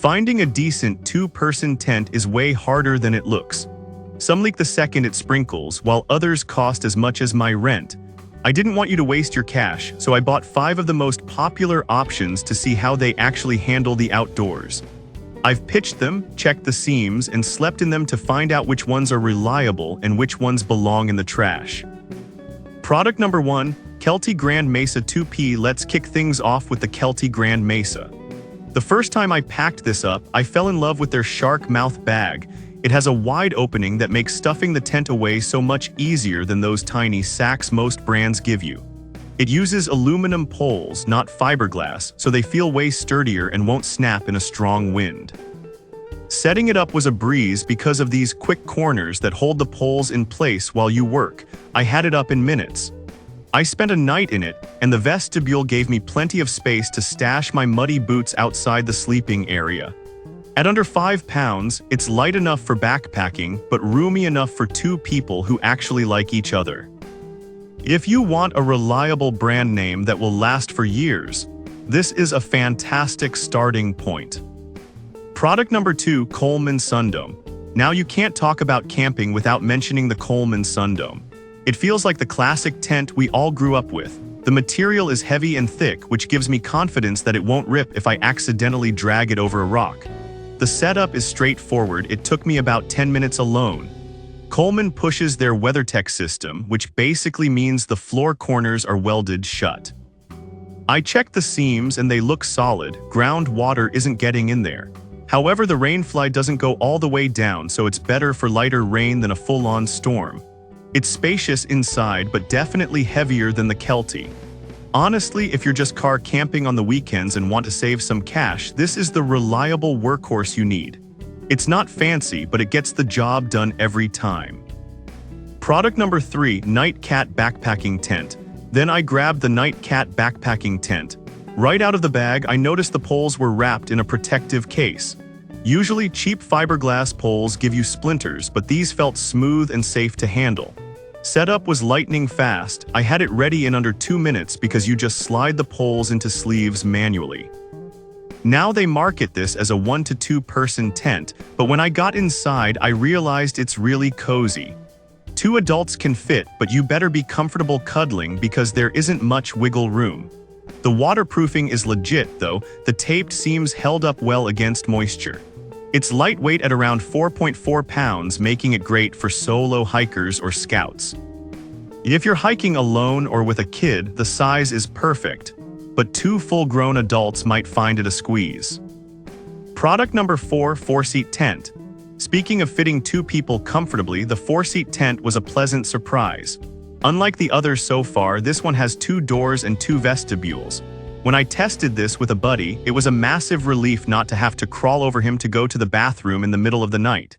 Finding a decent two-person tent is way harder than it looks. Some leak the second it sprinkles, while others cost as much as my rent. I didn't want you to waste your cash, so I bought 5 of the most popular options to see how they actually handle the outdoors. I've pitched them, checked the seams, and slept in them to find out which ones are reliable and which ones belong in the trash. Product number 1, Kelty Grand Mesa 2P. Let's kick things off with the Kelty Grand Mesa. The first time I packed this up, I fell in love with their shark mouth bag. It has a wide opening that makes stuffing the tent away so much easier than those tiny sacks most brands give you. It uses aluminum poles, not fiberglass, so they feel way sturdier and won't snap in a strong wind. Setting it up was a breeze because of these quick corners that hold the poles in place while you work. I had it up in minutes. I spent a night in it, and the vestibule gave me plenty of space to stash my muddy boots outside the sleeping area. At under 5 pounds, it's light enough for backpacking, but roomy enough for 2 people who actually like each other. If you want a reliable brand name that will last for years, this is a fantastic starting point. Product number 2, Coleman Sundome. Now you can't talk about camping without mentioning the Coleman Sundome. It feels like the classic tent we all grew up with. The material is heavy and thick, which gives me confidence that it won't rip if I accidentally drag it over a rock. The setup is straightforward. It took me about 10 minutes alone. Coleman pushes their WeatherTech system, which basically means the floor corners are welded shut. I checked the seams and they look solid. Ground water isn't getting in there. However, the rainfly doesn't go all the way down, so it's better for lighter rain than a full-on storm. It's spacious inside, but definitely heavier than the Kelty. Honestly, if you're just car camping on the weekends and want to save some cash, this is the reliable workhorse you need. It's not fancy, but it gets the job done every time. Product number 3, Nightcat Backpacking Tent. Then I grabbed the Nightcat Backpacking Tent. Right out of the bag, I noticed the poles were wrapped in a protective case. Usually, cheap fiberglass poles give you splinters, but these felt smooth and safe to handle. Setup was lightning fast. I had it ready in under 2 minutes because you just slide the poles into sleeves manually. Now they market this as a 1 to 2 person tent, but when I got inside, I realized it's really cozy. 2 adults can fit, but you better be comfortable cuddling because there isn't much wiggle room. The waterproofing is legit though. The taped seams held up well against moisture. It's lightweight at around 4.4 pounds, making it great for solo hikers or scouts. If you're hiking alone or with a kid, the size is perfect, but 2 full-grown adults might find it a squeeze. Product number 4, 4-seat tent. Speaking of fitting 2 people comfortably, the 4-seat tent was a pleasant surprise. Unlike the others so far, this one has 2 doors and 2 vestibules. When I tested this with a buddy, it was a massive relief not to have to crawl over him to go to the bathroom in the middle of the night.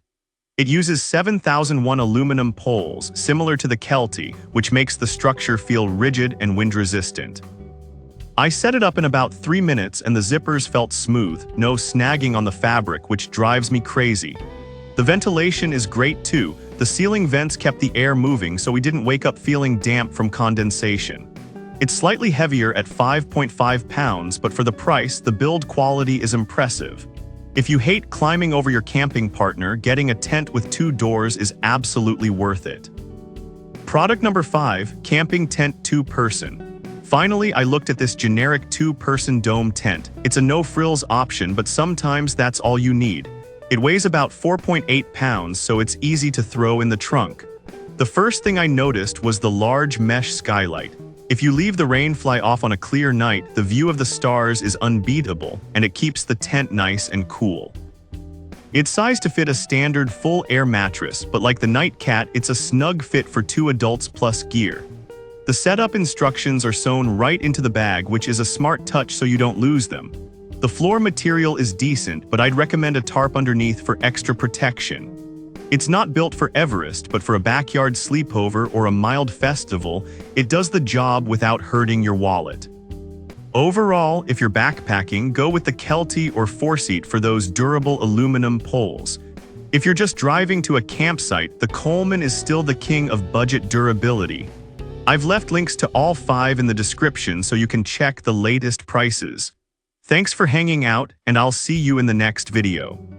It uses 7001 aluminum poles, similar to the Kelty, which makes the structure feel rigid and wind-resistant. I set it up in about 3 minutes and the zippers felt smooth, no snagging on the fabric, which drives me crazy. The ventilation is great too. The ceiling vents kept the air moving so we didn't wake up feeling damp from condensation. It's slightly heavier at 5.5 pounds, but for the price, the build quality is impressive. If you hate climbing over your camping partner, getting a tent with 2 doors is absolutely worth it. Product number 5, Camping Tent 2-person. Finally, I looked at this generic 2-person dome tent. It's a no-frills option, but sometimes that's all you need. It weighs about 4.8 pounds, so it's easy to throw in the trunk. The first thing I noticed was the large mesh skylight. If you leave the rainfly off on a clear night, the view of the stars is unbeatable, and it keeps the tent nice and cool. It's sized to fit a standard full-air mattress, but like the Nightcat, it's a snug fit for 2 adults plus gear. The setup instructions are sewn right into the bag, which is a smart touch so you don't lose them. The floor material is decent, but I'd recommend a tarp underneath for extra protection. It's not built for Everest, but for a backyard sleepover or a mild festival, it does the job without hurting your wallet. Overall, if you're backpacking, go with the Kelty or 4-seat for those durable aluminum poles. If you're just driving to a campsite, the Coleman is still the king of budget durability. I've left links to all 5 in the description so you can check the latest prices. Thanks for hanging out, and I'll see you in the next video.